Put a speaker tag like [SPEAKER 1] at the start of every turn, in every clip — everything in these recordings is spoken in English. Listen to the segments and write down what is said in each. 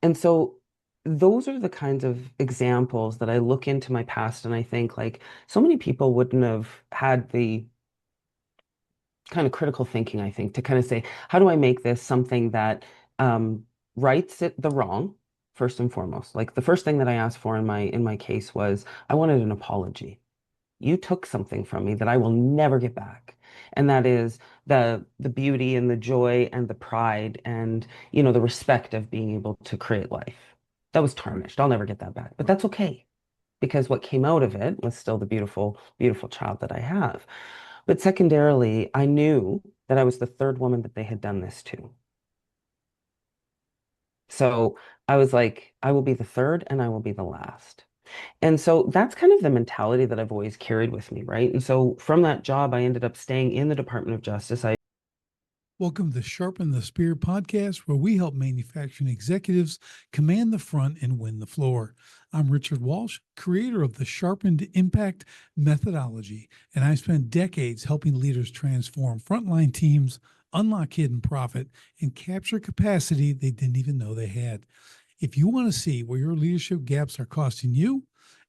[SPEAKER 1] And so those are the kinds of examples that I look into my past and I think like so many people wouldn't have had the kind of critical thinking, I think, to kind of say, how do I make this something that um, rights it the wrong, first and foremost? Like the first thing that I asked for in my case was I wanted an apology. You took something from me that I will never get back. And that is the beauty and the joy and the pride and the respect of being able to create life. That was tarnished. I'll never get that back. But that's okay because what came out of it was still the beautiful, beautiful child that I have. But secondarily, I knew that I was the third woman that they had done this to. So I was like, I will be the third and I will be the last. And so that's kind of the mentality that I've always carried with me, right? And so from that job, I ended up staying in the Department of Justice.
[SPEAKER 2] Welcome to Sharpen the Spear podcast, where we help manufacturing executives command the front and win the floor. I'm Richard Walsh, creator of the Sharpened Impact methodology, and I've spent decades helping leaders transform frontline teams, unlock hidden profit, and capture capacity they didn't even know they had. If you want to see where your leadership gaps are costing you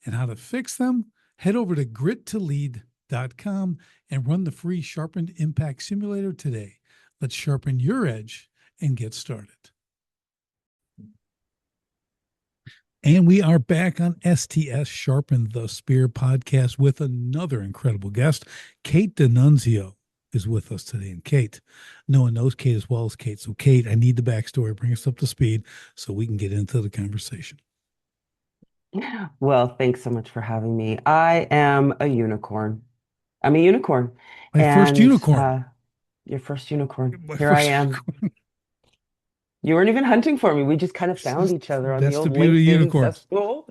[SPEAKER 2] and how to fix them, head over to grittolead.com and run the free Sharpened Impact Simulator today. Let's sharpen your edge and get started. And we are back on STS Sharpen the Spear podcast with another incredible guest. Kait Dinunzio is with us today. And Kait, no one knows Kait as well as Kait. So, Kait, I need the backstory. Bring us up to speed so we can get into the conversation.
[SPEAKER 1] Well, thanks so much for having me. I am a unicorn. I'm a unicorn.
[SPEAKER 2] My first
[SPEAKER 1] And
[SPEAKER 2] unicorn.
[SPEAKER 1] your first unicorn.
[SPEAKER 2] My
[SPEAKER 1] Here I
[SPEAKER 2] first
[SPEAKER 1] am.
[SPEAKER 2] unicorn.
[SPEAKER 1] You weren't even hunting for me. We just kind of found each other on the
[SPEAKER 2] That's the
[SPEAKER 1] old
[SPEAKER 2] beauty of
[SPEAKER 1] LinkedIn
[SPEAKER 2] unicorns.
[SPEAKER 1] cesspool.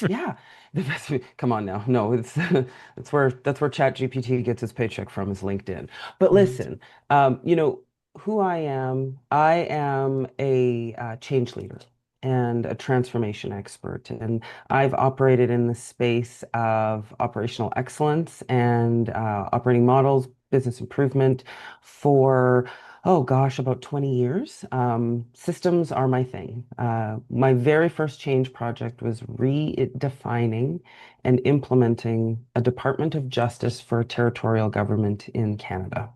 [SPEAKER 1] Yeah. The best, come on now. No, it's that's where ChatGPT gets its paycheck from is LinkedIn. But
[SPEAKER 2] Right.
[SPEAKER 1] listen, who I am a change leader and a transformation expert. And I've operated in the space of operational excellence and operating models, business improvement for oh gosh, about 20 years. Systems are my thing. My very first change project was redefining and implementing a Department of Justice for a territorial government in Canada.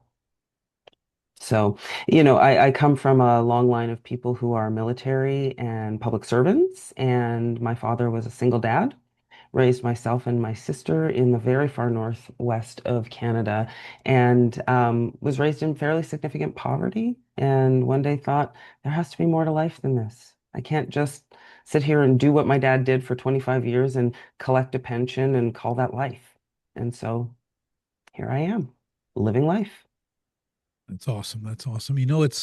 [SPEAKER 1] So, I come from a long line of people who are military and public servants, and my father was a single dad raised myself and my sister in the very far northwest of Canada and was raised in fairly significant poverty. And one day thought, there has to be more to life than this. I can't just sit here and do what my dad did for 25 years and collect a pension and call that life. And so here I am, living life.
[SPEAKER 2] That's awesome. That's awesome. It's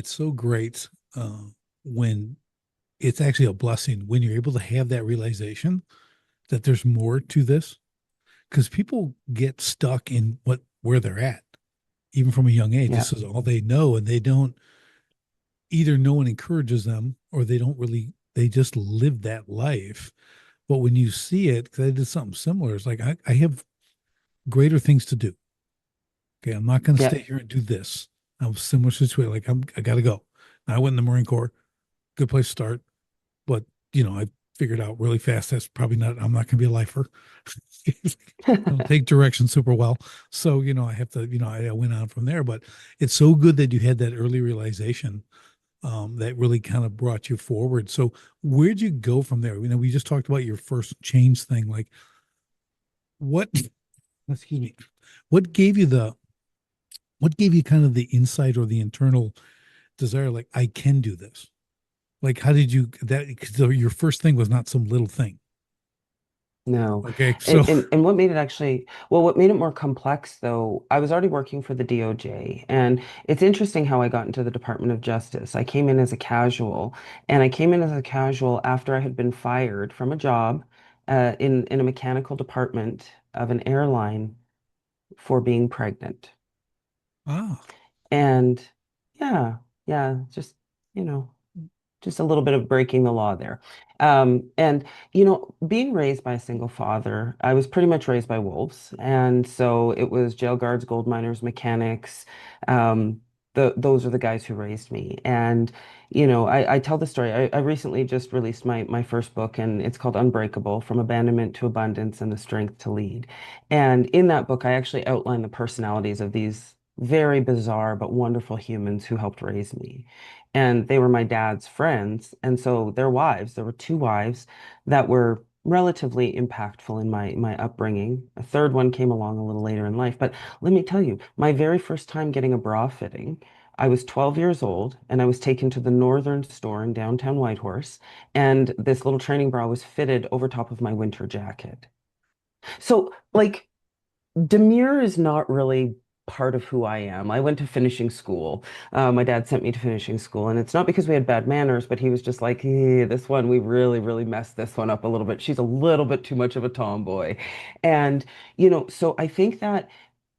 [SPEAKER 2] so great when it's actually a blessing when you're able to have that realization that there's more to this, because people get stuck in where they're at even from a young age.
[SPEAKER 1] Yeah.
[SPEAKER 2] This is all they know, and they don't, either no one encourages them or they don't really, they just live that life. But when you see it, because I did something similar, it's like I have greater things to do. Okay, I'm not going to
[SPEAKER 1] Yeah.
[SPEAKER 2] stay here and do this. I was similar situation. Like I got to go. And I went in the Marine Corps. Good place to start. But I figured out really fast that's probably not. I'm not going to be a lifer. I don't take direction super well. So I have to. I went on from there. But it's so good that you had that early realization that really kind of brought you forward. So where'd you go from there? We just talked about your first change thing. Like what? Excuse me. What gave you the what gave you kind of the insight or the internal desire, like I can do this? Like how did you that, because your first thing was not some little thing.
[SPEAKER 1] No.
[SPEAKER 2] Okay, so
[SPEAKER 1] And what made it actually, well, what made it more complex though, I was already working for the DOJ, and it's interesting how I got into the Department of Justice. I came in as a casual, and I came in as a casual after I had been fired from a job in a mechanical department of an airline for being pregnant.
[SPEAKER 2] ah,
[SPEAKER 1] And yeah, yeah, you know, just a little bit of breaking the law there. And, being raised by a single father, I was pretty much raised by wolves. And so it was jail guards, gold miners, mechanics. those are the guys who raised me. And, I tell the story. I recently just released my first book, and it's called Unbreakable: From Abandonment to Abundance and the Strength to Lead. And in that book, I actually outline the personalities of these very bizarre but wonderful humans who helped raise me. And they were my dad's friends. And so their wives, there were two wives that were relatively impactful in my upbringing. A third one came along a little later in life. But let me tell you, my very first time getting a bra fitting, I was 12 years old and I was taken to the Northern store in downtown Whitehorse, and this little training bra was fitted over top of my winter jacket. So, like, demure is not really part of who I am. I went to finishing school. My dad sent me to finishing school, and it's not because we had bad manners, but he was just like, this one, we really, really messed this one up a little bit. She's a little bit too much of a tomboy. And, so I think that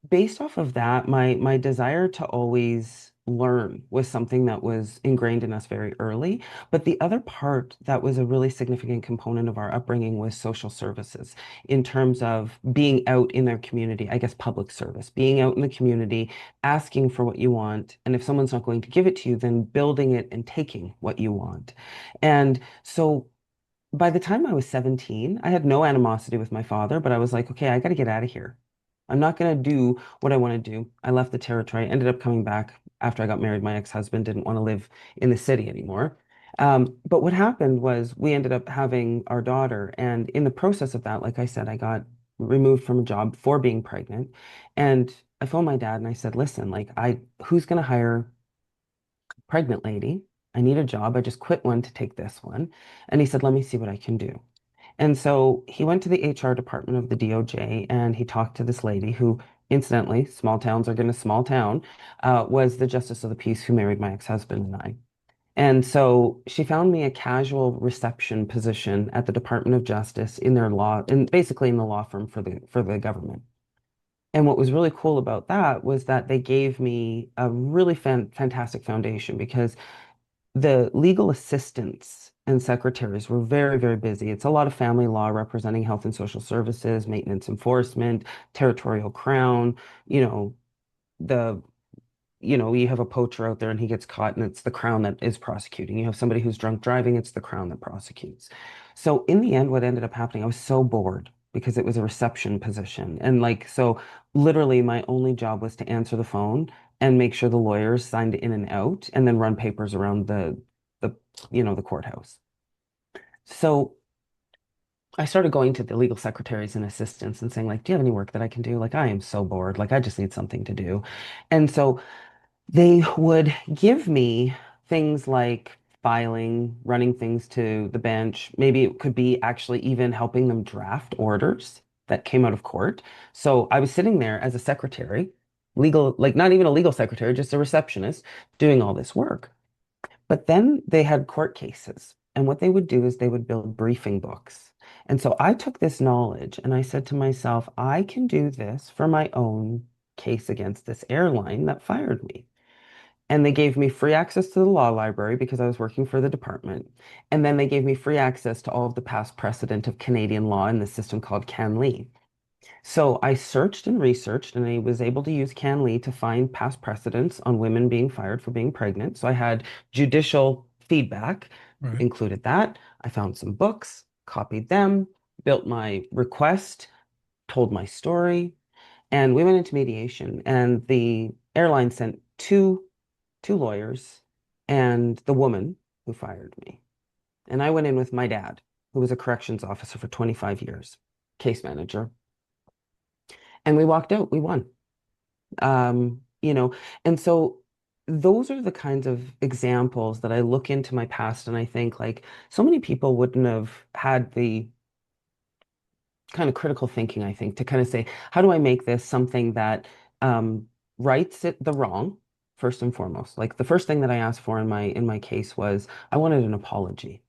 [SPEAKER 1] based off of that, my desire to always learn was something that was ingrained in us very early. But the other part that was a really significant component of our upbringing was social services in terms of being out in their community, I guess public service, being out in the community, asking for what you want. And if someone's not going to give it to you, then building it and taking what you want. And so by the time I was 17, I had no animosity with my father, but I was like, okay, I got to get out of here. I'm not going to do what I want to do. I left the territory, ended up coming back after I got married. My ex-husband didn't want to live in the city anymore. But what happened was we ended up having our daughter. And in the process of that, like I said, I got removed from a job for being pregnant. And I phoned my dad and I said, listen, like who's going to hire pregnant lady. I need a job. I just quit one to take this one. And he said, let me see what I can do. And so he went to the HR department of the DOJ and he talked to this lady who, incidentally, small towns are going to small town, was the justice of the peace who married my ex-husband and I. And so she found me a casual reception position at the Department of Justice in their law, and basically in the law firm for the government. And what was really cool about that was that they gave me a really fantastic foundation because the legal assistants and secretaries were very, very busy. It's a lot of family law representing health and social services, maintenance enforcement, territorial crown, you know, the you have a poacher out there and he gets caught and it's the Crown that is prosecuting. You have somebody who's drunk driving, it's the Crown that prosecutes. So in the end, what ended up happening, I was so bored because it was a reception position. And like, so literally my only job was to answer the phone and make sure the lawyers signed in and out and then run papers around the, the courthouse. So I started going to the legal secretaries and assistants and saying like, do you have any work that I can do? Like, I am so bored. Like, I just need something to do. And so they would give me things like filing, running things to the bench. Maybe it could be actually even helping them draft orders that came out of court. So I was sitting there as a secretary, legal, like not even a legal secretary, just a receptionist doing all this work. But then they had court cases. And what they would do is they would build briefing books. And so I took this knowledge and I said to myself, I can do this for my own case against this airline that fired me. And they gave me free access to the law library because I was working for the department. And then they gave me free access to all of the past precedent of Canadian law in this system called CanLII. So I searched and researched, and I was able to use CanLII to find past precedents on women being fired for being pregnant. So I had judicial feedback,
[SPEAKER 2] Right.
[SPEAKER 1] included that. I found some books, copied them, built my request, told my story, and we went into mediation. And the airline sent two lawyers and the woman who fired me. And I went in with my dad, who was a corrections officer for 25 years, case manager. And we walked out, we won. And so those are the kinds of examples that I look into my past and I think like so many people wouldn't have had the kind of critical thinking, I think, to kind of say, how do I make this something that um, rights it the wrong, first and foremost? Like the first thing that I asked for in my case was I wanted an apology.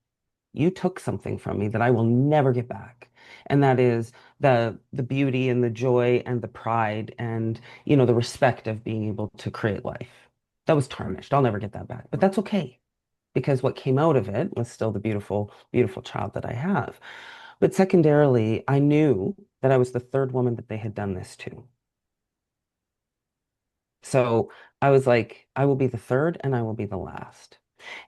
[SPEAKER 1] You took something from me that I will never get back. And that is the beauty and the joy and the pride and the respect of being able to create life. That was tarnished. I'll never get that back. But that's okay because what came out of it was still the beautiful, beautiful child that I have. But secondarily, I knew that I was the third woman that they had done this to. So I was like, I will be the third and I will be the last.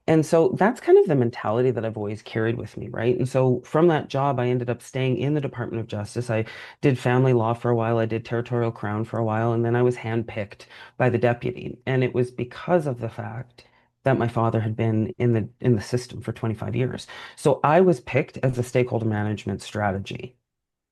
[SPEAKER 1] And so that's kind of the mentality that I've always carried with me, right? And so from that job, I ended up staying in the Department of Justice. I did family law for a while, I did territorial crown for a while, and then I was handpicked by the deputy. And it was because of the fact that my father had been in the system for 25 years. So I was picked as a stakeholder management strategy,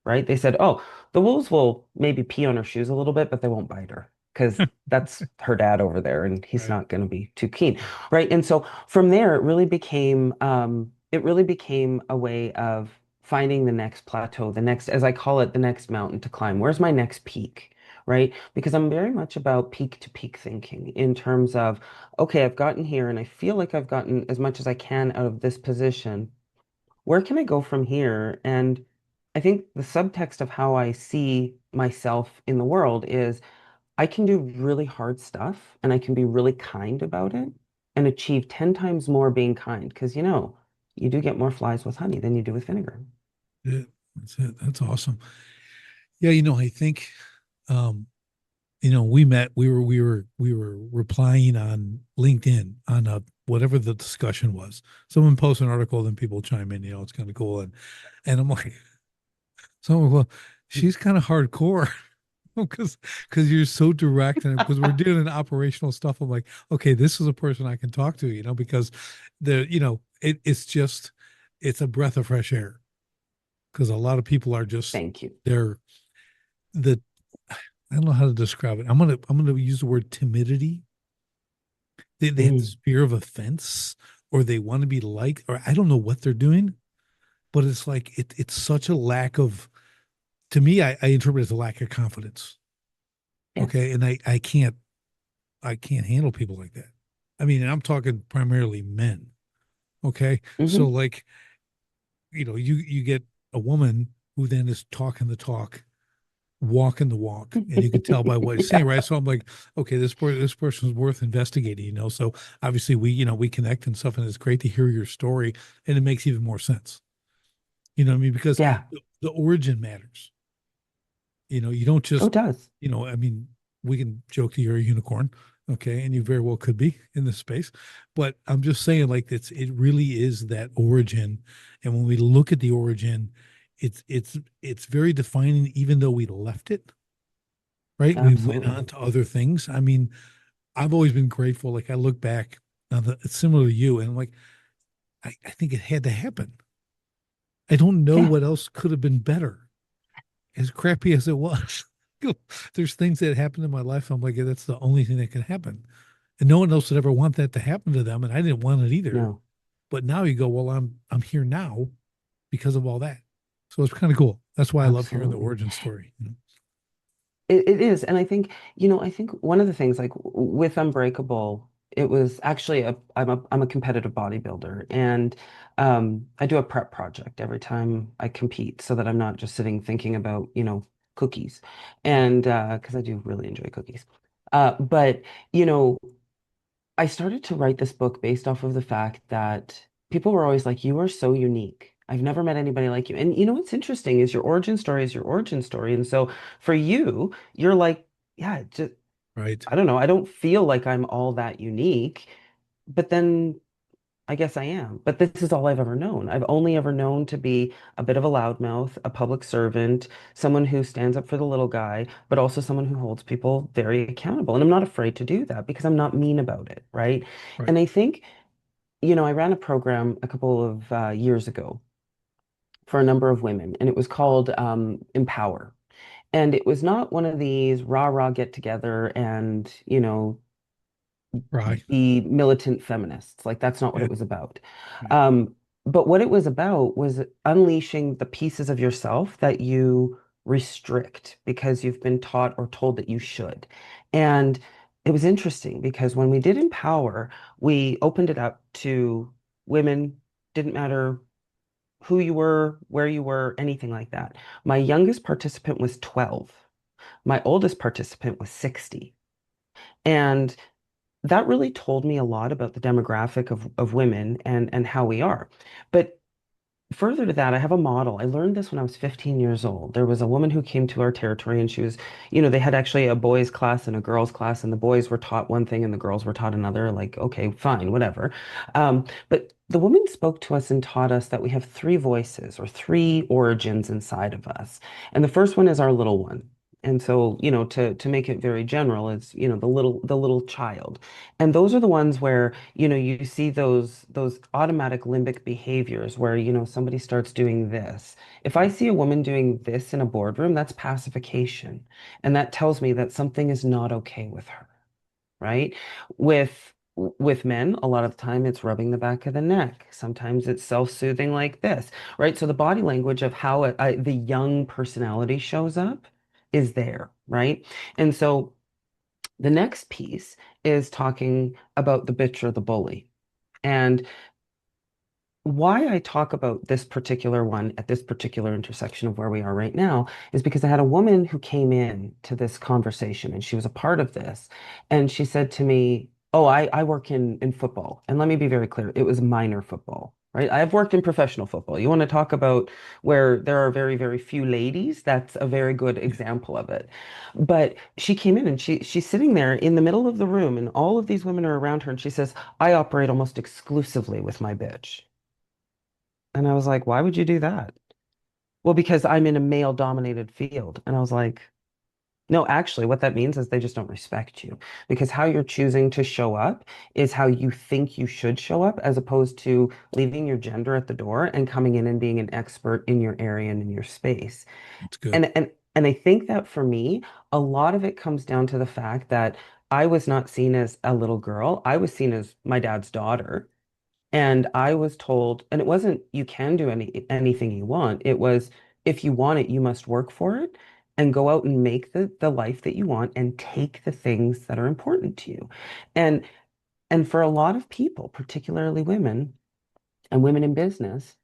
[SPEAKER 1] right? They said, oh, the wolves will maybe pee on her shoes a little bit, but they won't bite her because that's her dad over there and he's
[SPEAKER 2] Right.
[SPEAKER 1] not going to be too keen, right? And so from there, it really became a way of finding the next plateau, the next, as I call it, the next mountain to climb. Where's my next peak? Right? Because I'm very much about peak to peak thinking in terms of, okay, I've gotten here and I feel like I've gotten as much as I can out of this position. Where can I go from here? And I think the subtext of how I see myself in the world is I can do really hard stuff and I can be really kind about it and achieve 10 times more being kind because you do get more flies with honey than you do with vinegar.
[SPEAKER 2] Yeah, that's it. That's awesome. Yeah, I think um, we met, we were replying on LinkedIn on whatever the discussion was. Someone posts an article, then people chime in, it's kind of cool. And I'm like, well, she's kind of hardcore. Because you're so direct, and because we're doing operational stuff, I'm like, okay, this is a person I can talk to, because it's a breath of fresh air. Because a lot of people are just
[SPEAKER 1] Thank you.
[SPEAKER 2] they're the I don't know how to describe it. I'm gonna use the word timidity. They have
[SPEAKER 1] Mhm.
[SPEAKER 2] this fear of offense, or they want to be liked, or I don't know what they're doing, but it's like it's such a lack of, to me, I interpret it as a lack of confidence.
[SPEAKER 1] Yes.
[SPEAKER 2] Okay. And I can't handle people like that. I mean, and I'm talking primarily men. Okay. So
[SPEAKER 1] Hmm.
[SPEAKER 2] like, you get a woman who then is talking the talk, walking the walk, and you can tell by what he's saying,
[SPEAKER 1] Yeah.
[SPEAKER 2] right? So I'm like, okay, this person's worth investigating, So obviously we connect and stuff, and it's great to hear your story, and it makes even more sense. You know what I mean? Because
[SPEAKER 1] Yeah.
[SPEAKER 2] the origin matters. You don't
[SPEAKER 1] Oh,
[SPEAKER 2] just,
[SPEAKER 1] it does.
[SPEAKER 2] I mean, we can joke that you're a unicorn, okay, and you very well could be in this space, but I'm just saying, like, it really is that origin, and when we look at the origin, it's very defining, even though we left it, right? We went
[SPEAKER 1] Absolutely.
[SPEAKER 2] on to other things. I mean, I've always been grateful. Like I look back on it's similar to you, and I'm like, I think it had to happen. I don't know
[SPEAKER 1] Yeah.
[SPEAKER 2] what else could have been better, as crappy as it was. There's things that happened in my life. I'm like, that's the only thing that can happen. And no one else would ever want that to happen to them. And I didn't want it either.
[SPEAKER 1] No,
[SPEAKER 2] But now you go, well, I'm here now because of all that. So it's kind of cool. That's why I love hearing the
[SPEAKER 1] absolutely.
[SPEAKER 2] origin story.
[SPEAKER 1] It is. And I think one of the things like with Unbreakable, it was actually I'm a competitive bodybuilder and I do a prep project every time I compete so that I'm not just sitting thinking about, cookies. And because I do really enjoy cookies. But, you know, I started to write this book based off of the fact that people were always like, you are so unique. I've never met anybody like you. And what's interesting is your origin story is your origin story. And so for you, you're like, yeah, just
[SPEAKER 2] Right.
[SPEAKER 1] I don't know. I don't feel like I'm all that unique, but then I guess I am. But this is all I've ever known. I've only ever known to be a bit of a loudmouth, a public servant, someone who stands up for the little guy, but also someone who holds people very accountable. And I'm not afraid to do that because I'm not mean about it, right?
[SPEAKER 2] Right.
[SPEAKER 1] And I think, I ran a program a couple of years ago for a number of women, and it was called Empower. And it was not one of these rah rah get together and,
[SPEAKER 2] Right.
[SPEAKER 1] be militant feminists. Like that's not what
[SPEAKER 2] Yeah.
[SPEAKER 1] it was about.
[SPEAKER 2] Right.
[SPEAKER 1] Um, but what it was about was unleashing the pieces of yourself that you restrict because you've been taught or told that you should. And it was interesting because when we did Empower, we opened it up to women, didn't matter who you were, where you were, anything like that. My youngest participant was 12. My oldest participant was 60. And that really told me a lot about the demographic of women and how we are. But further to that, I have a model. I learned this when I was 15 years old. There was a woman who came to our territory and she was, they had actually a boys' class and a girls' class, and the boys were taught one thing and the girls were taught another. Like, okay, fine, whatever. But the woman spoke to us and taught us that we have three voices or three origins inside of us. And the first one is our little one. And so, to make it very general, it's, the little child. And those are the ones where, you see those automatic limbic behaviors where, somebody starts doing this. If I see a woman doing this in a boardroom, that's pacification. And that tells me that something is not okay with her, right? With men, a lot of the time it's rubbing the back of the neck. Sometimes it's self-soothing like this, right? So the body language of how the young personality shows up is there, right? And so the next piece is talking about the bitch or the bully. And why I talk about this particular one at this particular intersection of where we are right now is because I had a woman who came in to this conversation and she was a part of this. And she said to me, "Oh, I work in football." And let me be very clear, it was minor football, right? I've worked in professional football. You want to talk about where there are very, very few ladies? That's a very good
[SPEAKER 2] Yeah.
[SPEAKER 1] example of it. But she came in and she's sitting there in the middle of the room, and all of these women are around her, and she says, "I operate almost exclusively with my bitch." And I was like, why would you do that? Well, because I'm in a male dominated field. And I was like, no, actually, what that means is they just don't respect you because how you're choosing to show up is how you think you should show up, as opposed to leaving your gender at the door and coming in and being an expert in your area and in your space.
[SPEAKER 2] It's good.
[SPEAKER 1] And I think that for me, a lot of it comes down to the fact that I was not seen as a little girl. I was seen as my dad's daughter. And I was told, and it wasn't you can do anything you want. It was if you want it, you must work for it and go out and make the life that you want and take the things that are important to you. And and for a lot of people, particularly women and women in business,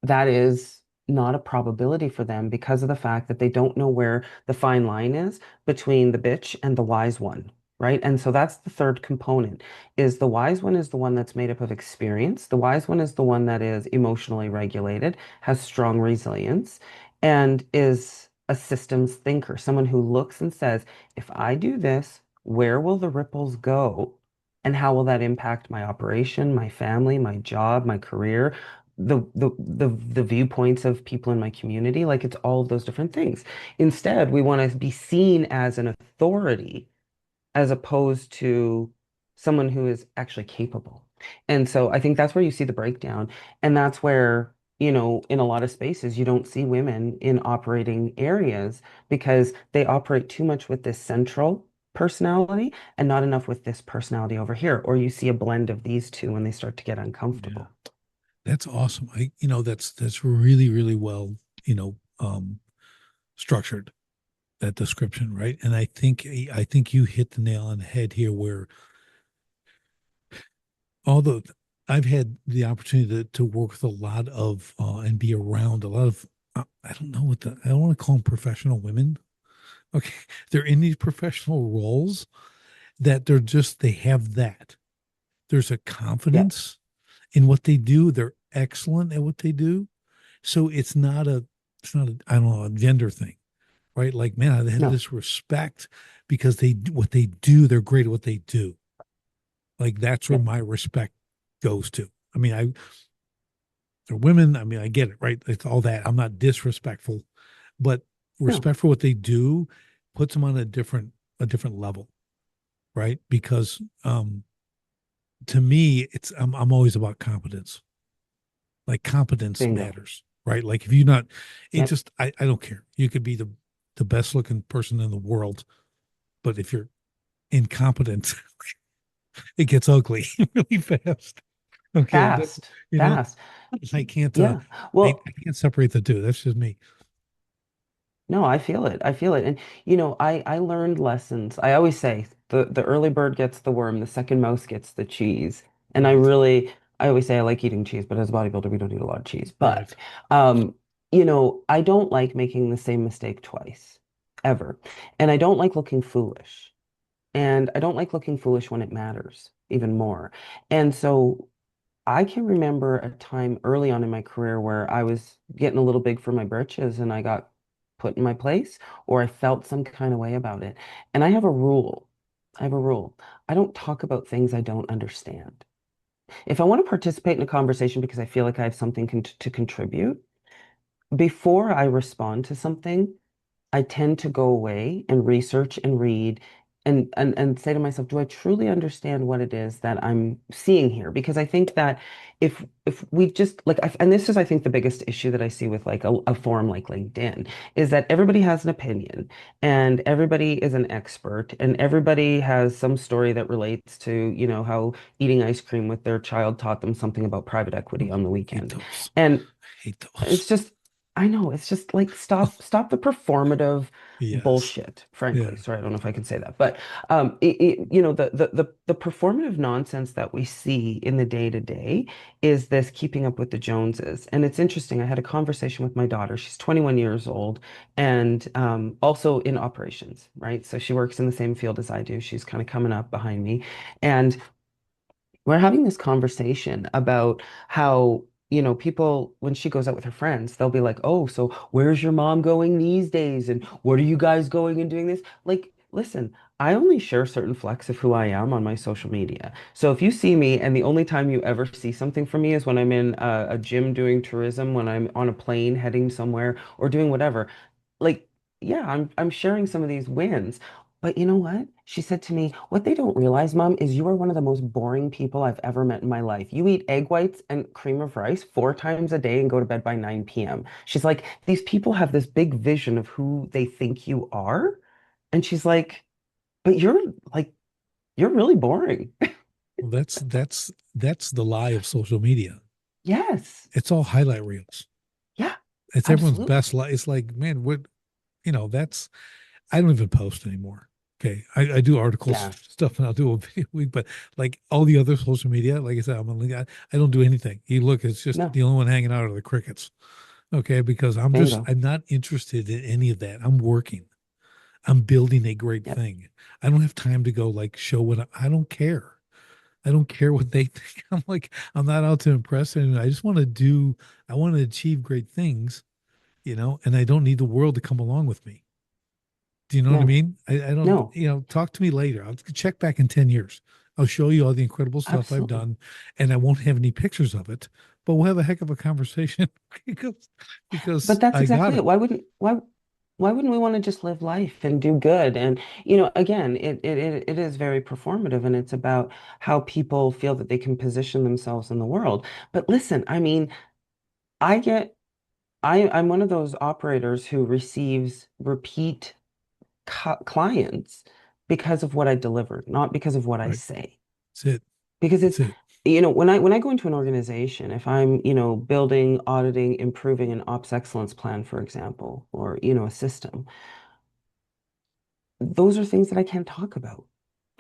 [SPEAKER 1] that is not a probability for them because of the fact that they don't know where the fine line is between the bitch and the wise one, right? And so that's the third component is the wise one is the one that's made up of experience. The wise one is the one that is emotionally regulated, has strong resilience, and is a systems thinker, someone who looks and says, if I do this, where will the ripples go? And how will that impact my operation, my family, my job, my career? The viewpoints of people in my community, like it's all of those different things. Instead, we want to be seen as an authority as opposed to someone who is actually capable. And so I think that's where you see the breakdown. And that's where, in a lot of spaces, you don't see women in operating areas because they operate too much with this central personality and not enough with this personality over here. Or you see a blend of these two when they start to get
[SPEAKER 2] Yeah.
[SPEAKER 1] uncomfortable.
[SPEAKER 2] That's awesome. That's really, really well, structured, that description, right? And I think you hit the nail on the head here where although I've had the opportunity to work with a lot of and be around a lot of I don't know I don't want to call them professional women. Okay. They're in these professional roles that they have that. There's a
[SPEAKER 1] Yeah.
[SPEAKER 2] confidence in what they do. They're excellent at what they do. So it's not a I don't know, a gender thing, right? Like, man, they have
[SPEAKER 1] No.
[SPEAKER 2] this respect because what they do, they're great at what they do. Like that's where
[SPEAKER 1] Yeah.
[SPEAKER 2] my respect goes to. I mean, they're women. I mean, I get it, right? It's all that. I'm not disrespectful, but
[SPEAKER 1] No.
[SPEAKER 2] respect for what they do puts them on a different level, right? Because to me, I'm always about competence. Like competence
[SPEAKER 1] Bingo.
[SPEAKER 2] matters, right? Like if you're not, it
[SPEAKER 1] Yep.
[SPEAKER 2] just I don't care. You could be the best looking person in the world, but if you're incompetent, it gets ugly really fast. Okay,
[SPEAKER 1] Fast.
[SPEAKER 2] you know,
[SPEAKER 1] Fast.
[SPEAKER 2] I can't
[SPEAKER 1] Yeah.
[SPEAKER 2] I
[SPEAKER 1] Well,
[SPEAKER 2] can't separate the two. That's just me.
[SPEAKER 1] no, I feel it. I feel it. And I learned lessons. I always say the early bird gets the worm, the second mouse gets the cheese. And
[SPEAKER 2] Right,
[SPEAKER 1] I always say I like eating cheese, but as a bodybuilder, we don't eat a lot of cheese.
[SPEAKER 2] right.
[SPEAKER 1] But I don't like making the same mistake twice, ever. And I don't like looking foolish. And I don't like looking foolish when it matters even more. And so I can remember a time early on in my career where I was getting a little big for my britches and I got put in my place or I felt some kind of way about it. And I have a rule. I have a rule. I don't talk about things I don't understand. If I want to participate in a conversation because I feel like I have something to contribute, before I respond to something, I tend to go away and research and read and say to myself, do I truly understand what it is that I'm seeing here? Because I think that if we just like, and this is, I think, the biggest issue that I see with like a forum like LinkedIn is that everybody has an opinion and everybody is an expert and everybody has some story that relates to, how eating ice cream with their child taught them something about private
[SPEAKER 2] Oh,
[SPEAKER 1] equity on the
[SPEAKER 2] hate
[SPEAKER 1] weekend.
[SPEAKER 2] those.
[SPEAKER 1] And
[SPEAKER 2] Hate those.
[SPEAKER 1] it's just, I know, it's just like stop the performative
[SPEAKER 2] Yes.
[SPEAKER 1] bullshit, frankly.
[SPEAKER 2] Yeah.
[SPEAKER 1] Sorry, I don't know if I can say that. But the performative nonsense that we see in the day to day is this keeping up with the Joneses. And it's interesting. I had a conversation with my daughter. She's 21 years old and also in operations, right? So she works in the same field as I do. She's kind of coming up behind me. And we're having this conversation about how, people, when she goes out with her friends, they'll be like, oh, so where's your mom going these days? And what are you guys going and doing this? Like, listen, I only share certain flecks of who I am on my social media. So if you see me and the only time you ever see something from me is when I'm in a gym doing tourism, when I'm on a plane heading somewhere or doing whatever, like, yeah, I'm sharing some of these wins. But you know what? She said to me, what they don't realize, Mom, is you are one of the most boring people I've ever met in my life. You eat egg whites and cream of rice 4 times a day and go to bed by 9 p.m. She's like, these people have this big vision of who they think you are. And she's like, but you're really boring.
[SPEAKER 2] Well, that's the lie of social media.
[SPEAKER 1] Yes.
[SPEAKER 2] It's all highlight reels.
[SPEAKER 1] Yeah,
[SPEAKER 2] It's everyone's
[SPEAKER 1] absolutely.
[SPEAKER 2] best life. It's like, man, what that's I don't even post anymore. Okay. I do articles
[SPEAKER 1] Yeah.
[SPEAKER 2] stuff and I'll do a video a week, but like all the other social media, like I said, I don't do anything. You look, it's just
[SPEAKER 1] No.
[SPEAKER 2] the only one hanging out are the crickets. Okay, because
[SPEAKER 1] Bingo.
[SPEAKER 2] I'm not interested in any of that. I'm working. I'm building a great
[SPEAKER 1] Yep.
[SPEAKER 2] thing. I don't have time to go like show what I don't care. I don't care what they think. I'm like, I'm not out to impress anyone. I just want to do, I want to achieve great things, and I don't need the world to come along with me. Do you know what I
[SPEAKER 1] No.
[SPEAKER 2] mean? I don't,
[SPEAKER 1] No.
[SPEAKER 2] talk to me later. I'll check back in 10 years. I'll show you all the incredible stuff I've
[SPEAKER 1] Absolutely.
[SPEAKER 2] done, and I won't have any pictures of it, but we'll have a heck of a conversation because,
[SPEAKER 1] But
[SPEAKER 2] because
[SPEAKER 1] that's
[SPEAKER 2] I got
[SPEAKER 1] exactly
[SPEAKER 2] it.
[SPEAKER 1] it. Why wouldn't we want to just live life and do good? And again, it is very performative and it's about how people feel that they can position themselves in the world. But listen, I mean, I get I'm one of those operators who receives repeat clients because of what I deliver, not because of what I
[SPEAKER 2] Right.
[SPEAKER 1] say.
[SPEAKER 2] That's it.
[SPEAKER 1] Because
[SPEAKER 2] That's
[SPEAKER 1] it's,
[SPEAKER 2] it.
[SPEAKER 1] when I go into an organization, if I'm, building, auditing, improving an ops excellence plan, for example, or, a system, those are things that I can't talk about.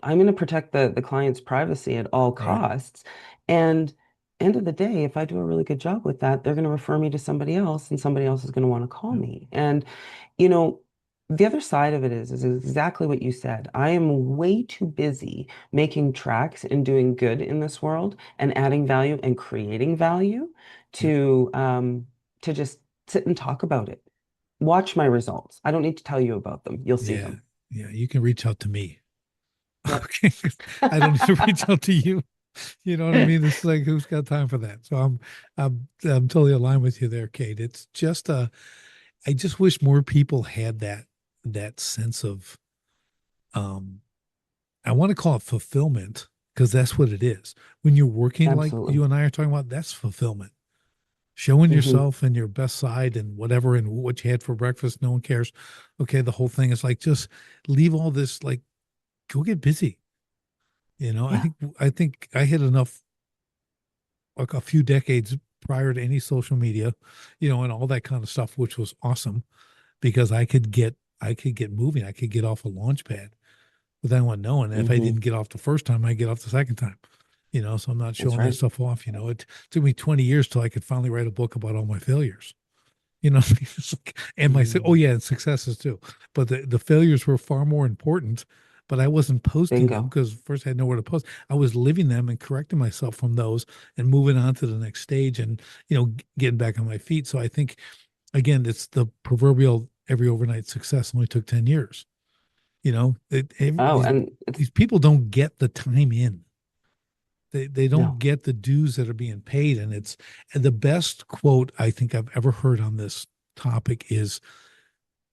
[SPEAKER 1] I'm going to protect the client's privacy at all
[SPEAKER 2] Right.
[SPEAKER 1] costs. And end of the day, if I do a really good job with that, they're going to refer me to somebody else and somebody else is going to want to call
[SPEAKER 2] Yeah.
[SPEAKER 1] me. And, you know, the other side of it is exactly what you said. I am way too busy making tracks and doing good in this world and adding value and creating value
[SPEAKER 2] Yep.
[SPEAKER 1] to just sit and talk about it. Watch my results. I don't need to tell you about them. You'll see
[SPEAKER 2] Yeah.
[SPEAKER 1] them.
[SPEAKER 2] Yeah. You can reach out to me.
[SPEAKER 1] Yep.
[SPEAKER 2] Okay. I don't need to reach out to you. You know what I mean? It's like who's got time for that? So I'm totally aligned with you there, Kate. It's just I just wish more people had that sense of um I want to call it fulfillment because that's what it is. When you're working like
[SPEAKER 1] Absolutely.
[SPEAKER 2] you and I are talking about, that's fulfillment. Showing
[SPEAKER 1] Hmm.
[SPEAKER 2] yourself and your best side and whatever and what you had for breakfast, no one cares. Okay, the whole thing is like just leave all this, like go get busy.
[SPEAKER 1] Yeah.
[SPEAKER 2] I think I had enough like a few decades prior to any social media, and all that kind of stuff, which was awesome because I could get moving. I could get off a launch pad without anyone knowing. If I
[SPEAKER 1] Hmm.
[SPEAKER 2] didn't get off the first time, I get off the second time. So I'm not
[SPEAKER 1] That's
[SPEAKER 2] showing that
[SPEAKER 1] right.
[SPEAKER 2] stuff off. It took me 20 years till I could finally write a book about all my failures. It's like, and my oh
[SPEAKER 1] Mm.
[SPEAKER 2] yeah, and successes too. But the failures were far more important but I wasn't posting them
[SPEAKER 1] Bingo.
[SPEAKER 2] because first I had nowhere to post. I was living them and correcting myself from those and moving on to the next stage and, getting back on my feet. So I think, again, it's the proverbial every overnight success only took 10 years.
[SPEAKER 1] Oh,
[SPEAKER 2] These
[SPEAKER 1] and it's
[SPEAKER 2] people don't get the time in. They don't
[SPEAKER 1] no.
[SPEAKER 2] get the dues that are being paid. And the best quote I think I've ever heard on this topic is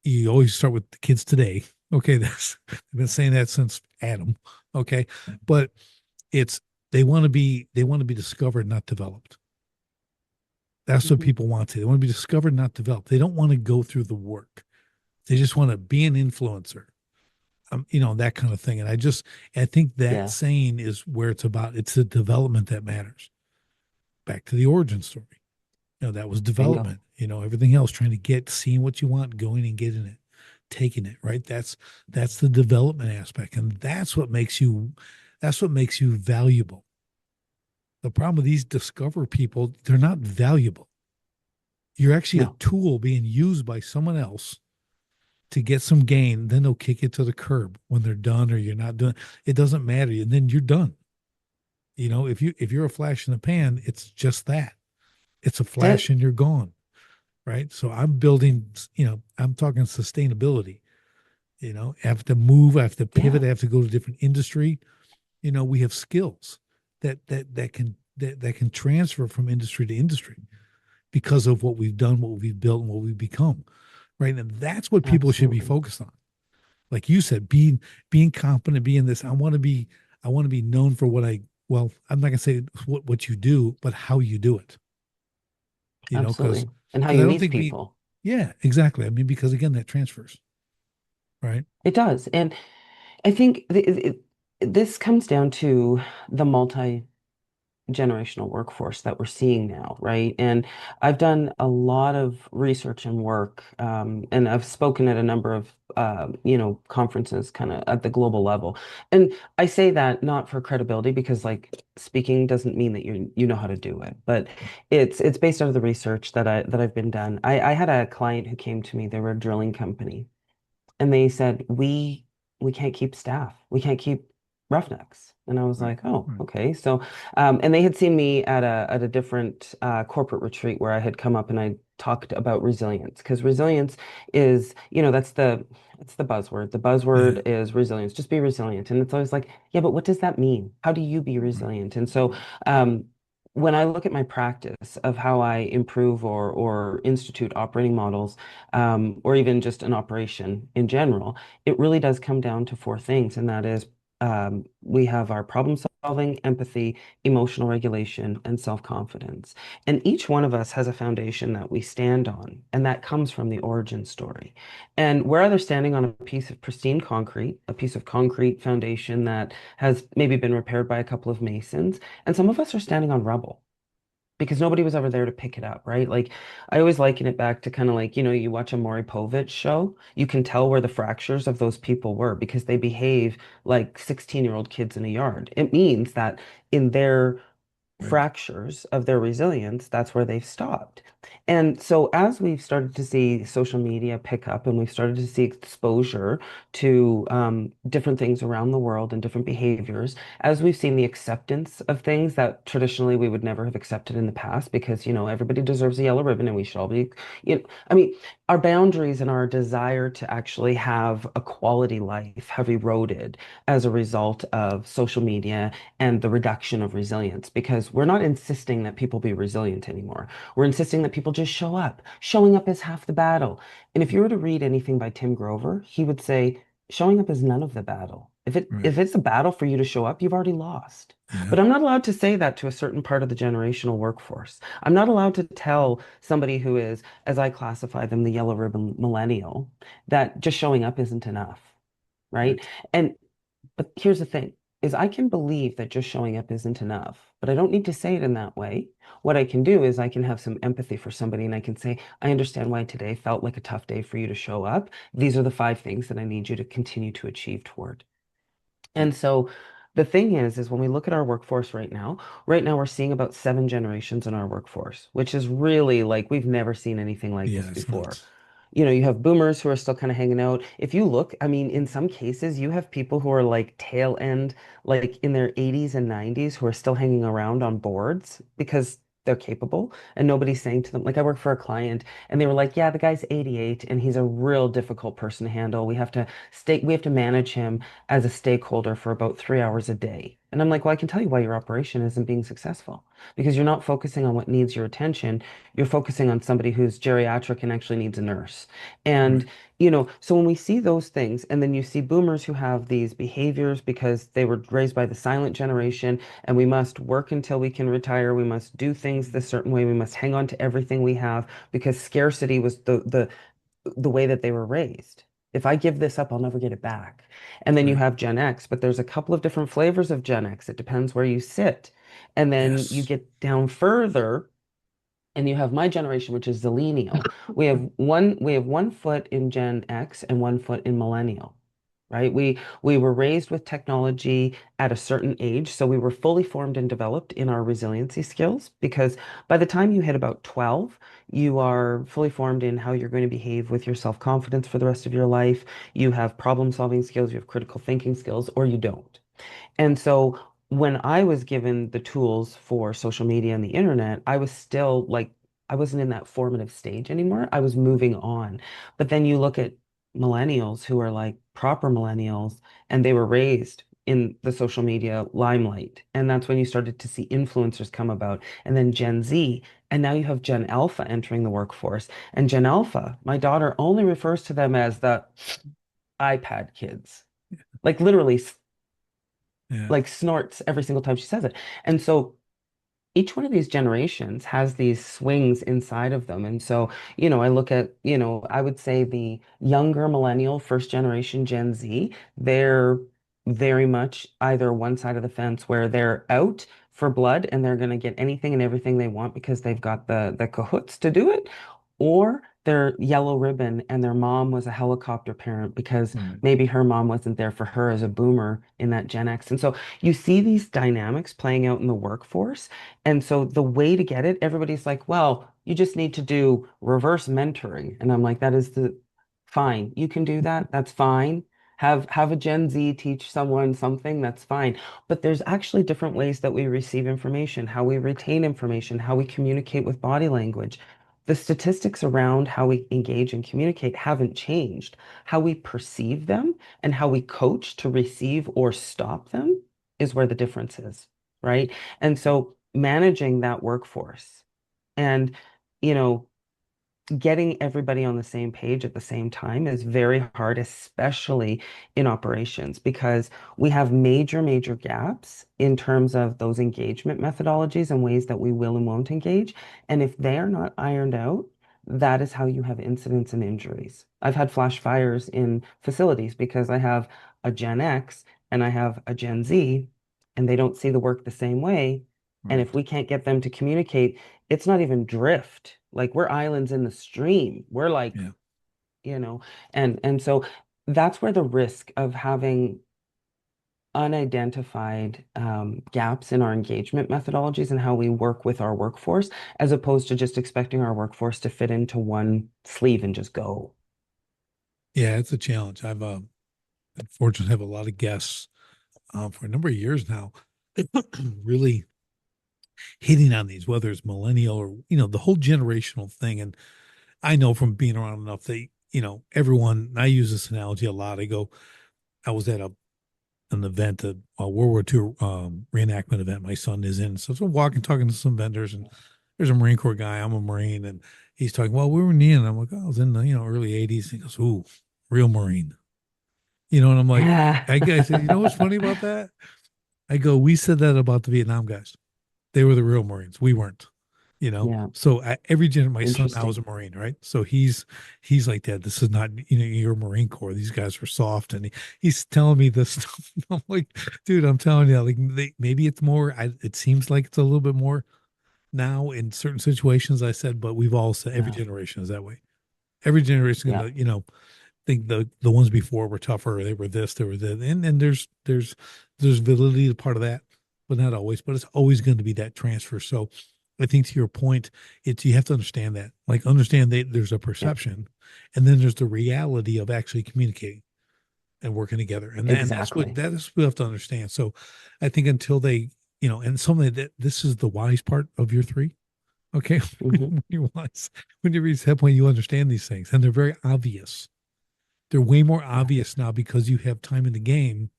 [SPEAKER 2] you always start with the kids today. Okay, that's I've been saying that since Adam. Okay. But it's they want to be discovered, not developed. That's what
[SPEAKER 1] Mhm.
[SPEAKER 2] people want to. They want to be discovered, not developed. They don't want to go through the work. They just want to be an influencer. That kind of thing. And I think that
[SPEAKER 1] Yeah,
[SPEAKER 2] saying is where it's about. It's the development that matters. Back to the origin story. That was
[SPEAKER 1] bingo.
[SPEAKER 2] development. Everything else, trying to seeing what you want, going and getting it, taking it, right? That's the development aspect. And that's what makes you valuable. The problem with these discover people, they're not valuable. You're actually a
[SPEAKER 1] No,
[SPEAKER 2] tool being used by someone else to get some gain. Then they'll kick it to the curb when they're done or you're not doing it. Doesn't matter. And then you're done. If you're a flash in the pan, it's just that. It's a
[SPEAKER 1] that's
[SPEAKER 2] flash
[SPEAKER 1] it.
[SPEAKER 2] and you're gone. Right. So I'm building, I'm talking sustainability. I have to move, I have to
[SPEAKER 1] Yeah,
[SPEAKER 2] pivot, I have to go to a different industry. We have skills that can transfer from industry to industry because of what we've done, what we've built, and what we've become. Right. And that's what people should be
[SPEAKER 1] absolutely.
[SPEAKER 2] focused on. Like you said, being confident, being this. I want to be known for what I'm not gonna say what you do, but how you do it. Because
[SPEAKER 1] Absolutely. And how
[SPEAKER 2] I
[SPEAKER 1] you
[SPEAKER 2] don't
[SPEAKER 1] meet
[SPEAKER 2] think we
[SPEAKER 1] people.
[SPEAKER 2] yeah, exactly. I mean, because again, that transfers, right?
[SPEAKER 1] It does. And I think this comes down to the multi-generational workforce that we're seeing now, right? And I've done a lot of research and work, and I've spoken at a number of, conferences kind of at the global level. And I say that not for credibility because like speaking doesn't mean that you know how to do it, but it's based out of the research that I've been done. I had a client who came to me, they were a drilling company and they said we can't keep staff, we can't keep roughnecks. And I was
[SPEAKER 2] Right.
[SPEAKER 1] like, oh,
[SPEAKER 2] Right.
[SPEAKER 1] okay. So and they had seen me at a different corporate retreat where I had come up and I talked about resilience because resilience is, that's the buzzword. The
[SPEAKER 2] Yeah.
[SPEAKER 1] buzzword is resilience. Just be resilient. And it's always like, yeah, but what does that mean? How do you be
[SPEAKER 2] Right.
[SPEAKER 1] resilient? And so um, when I look at my practice of how I improve or institute operating models, or even just an operation in general, it really does come down to four things, and that is we have our problem solving, empathy, emotional regulation, and self-confidence. And each one of us has a foundation that we stand on, and that comes from the origin story. And we're either standing on a piece of pristine concrete, a piece of concrete foundation that has maybe been repaired by a couple of masons, and some of us are standing on rubble because nobody was ever there to pick it up, right? Like I always liken it back to kind of like, you watch a Maury Povich show, you can tell where the fractures of those people were because they behave like 16-year-old kids in a yard. It means that in their
[SPEAKER 2] Right.
[SPEAKER 1] fractures of their resilience, that's where they've stopped. And so as we've started to see social media pick up and we've started to see exposure to different things around the world and different behaviors, as we've seen the acceptance of things that traditionally we would never have accepted in the past because, everybody deserves a yellow ribbon and we should all be, I mean, our boundaries and our desire to actually have a quality life have eroded as a result of social media and the reduction of resilience because we're not insisting that people be resilient anymore. We're insisting that people just show up. Showing up is half the battle. And if you were to read anything by Tim Grover, he would say showing up is none of the battle. If it
[SPEAKER 2] Right.
[SPEAKER 1] if it's a battle for you to show up, you've already lost.
[SPEAKER 2] Yeah.
[SPEAKER 1] But I'm not allowed to say that to a certain part of the generational workforce. I'm not allowed to tell somebody who is, as I classify them, the yellow ribbon millennial, that just showing up isn't enough, right?
[SPEAKER 2] Right.
[SPEAKER 1] And but here's the thing, is I can believe that just showing up isn't enough, but I don't need to say it in that way. What I can do is I can have some empathy for somebody and I can say, I understand why today felt like a tough day for you to show up. These are the five things that I need you to continue to achieve toward.
[SPEAKER 2] Right.
[SPEAKER 1] And so the thing is when we look at our workforce right now we're seeing about seven generations in our workforce, which is really like we've never seen anything like
[SPEAKER 2] Yeah.
[SPEAKER 1] this
[SPEAKER 2] It's
[SPEAKER 1] before.
[SPEAKER 2] nuts.
[SPEAKER 1] you have boomers who are still kind of hanging out. If you look, I mean, in some cases, you have people who are like tail end, like in their 80s and 90s, who are still hanging around on boards because they're capable and nobody's saying to them, like I work for a client and they were like, yeah, the guy's 88 and he's a real difficult person to handle. We have to manage him as a stakeholder for about 3 hours a day. And I'm like, well, I can tell you why your operation isn't being successful because you're not focusing on what needs your attention. You're focusing on somebody who's geriatric and actually needs a nurse. And,
[SPEAKER 2] Right.
[SPEAKER 1] so when we see those things, and then you see boomers who have these behaviors because they were raised by the silent generation, and we must work until we can retire, we must do things this certain way, we must hang on to everything we have because scarcity was the way that they were raised. If I give this up, I'll never get it back. And then you
[SPEAKER 2] Right.
[SPEAKER 1] have Gen X, but there's a couple of different flavors of Gen X. It depends where you sit. And then you
[SPEAKER 2] Yes.
[SPEAKER 1] get down further and you have my generation, which is zillennial. We have one foot in Gen X and one foot in millennial, right? We were raised with technology at a certain age, so we were fully formed and developed in our resiliency skills because by the time you hit about 12, you are fully formed in how you're going to behave with your self-confidence for the rest of your life. You have problem-solving skills, you have critical thinking skills, or you don't. And so when I was given the tools for social media and the internet, I was still like, I wasn't in that formative stage anymore. I was moving on. But then you look at millennials who are like proper millennials, and they were raised in the social media limelight. And that's when you started to see influencers come about. And then Gen Z. And now you have Gen Alpha entering the workforce. And Gen Alpha, my daughter only refers to them as the iPad kids. Like literally
[SPEAKER 2] Yeah.
[SPEAKER 1] like snorts every single time she says it. And so each one of these generations has these swings inside of them. And so, I look at, I would say the younger millennial, first generation Gen Z, they're very much either one side of the fence where they're out for blood and they're going to get anything and everything they want because they've got the cahoots to do it, or they're yellow ribbon and their mom was a helicopter parent because
[SPEAKER 2] Right.
[SPEAKER 1] maybe her mom wasn't there for her as a boomer in that Gen X. And so you see these dynamics playing out in the workforce. And so the way to get it, everybody's like, well, you just need to do reverse mentoring. And I'm like, that is the fine. You can do that. That's fine. Have a Gen Z teach someone something, that's fine. But there's actually different ways that we receive information, how we retain information, how we communicate with body language. The statistics around how we engage and communicate haven't changed. How we perceive them and how we coach to receive or stop them is where the difference is, right? And so managing that workforce and, you know, getting everybody on the same page at the same time is very hard, especially in operations, because we have major, major gaps in terms of those engagement methodologies and ways that we will and won't engage. And if they are not ironed out, that is how you have incidents and injuries. I've had flash fires in facilities because I have a Gen X and I have a Gen Z, and they don't see the work the same way. And if
[SPEAKER 2] Right.
[SPEAKER 1] we can't get them to communicate, it's not even drift. Like we're islands in the stream. We're like,
[SPEAKER 2] Yeah.
[SPEAKER 1] you know, and so that's where the risk of having unidentified gaps in our engagement methodologies and how we work with our workforce, as opposed to just expecting our workforce to fit into one sleeve and just go.
[SPEAKER 2] Yeah, it's a challenge. I've been fortunate to have a lot of guests for a number of years now, really hitting on these, whether it's millennial or the whole generational thing. And I know from being around enough that everyone. I use this analogy a lot. I was at an event, a World War II reenactment event. My son is in, so I'm walking, talking to some vendors, and there's a Marine Corps guy. I'm a Marine, and he's talking. Well, we were in the, and I'm like, oh, I was in the early '80s. He goes, ooh, real Marine. And I'm like, I said, you know what's funny about that? I go, we said that about the Vietnam guys. They were the real Marines. We weren't.
[SPEAKER 1] Yeah,
[SPEAKER 2] So every gen, my son now is
[SPEAKER 1] interesting.
[SPEAKER 2] a Marine, right? So he's like, Dad, this is not your Marine Corps. These guys are soft, and he's telling me this stuff. I'm like, dude, I'm telling you, like maybe it's more. It seems like it's a little bit more now in certain situations. I said, but we've all said every
[SPEAKER 1] Yeah,
[SPEAKER 2] generation is that way. Every generation
[SPEAKER 1] yeah,
[SPEAKER 2] gonna think the ones before were tougher. They were this, they were that, and there's validity to part of that, but not always. But it's always going to be that transfer. So I think to your point, it's you have to understand that. Like understand that there's a
[SPEAKER 1] Yep,
[SPEAKER 2] perception and then there's the reality of actually communicating and working together. And
[SPEAKER 1] exactly.
[SPEAKER 2] that is what we have to understand. So I think until they, and something that this is the wise part of your three. Okay.
[SPEAKER 1] Hmm.
[SPEAKER 2] When you wise, when you reach that point, you understand these things and they're very obvious. They're way more
[SPEAKER 1] Yeah.
[SPEAKER 2] obvious now because you have time in the game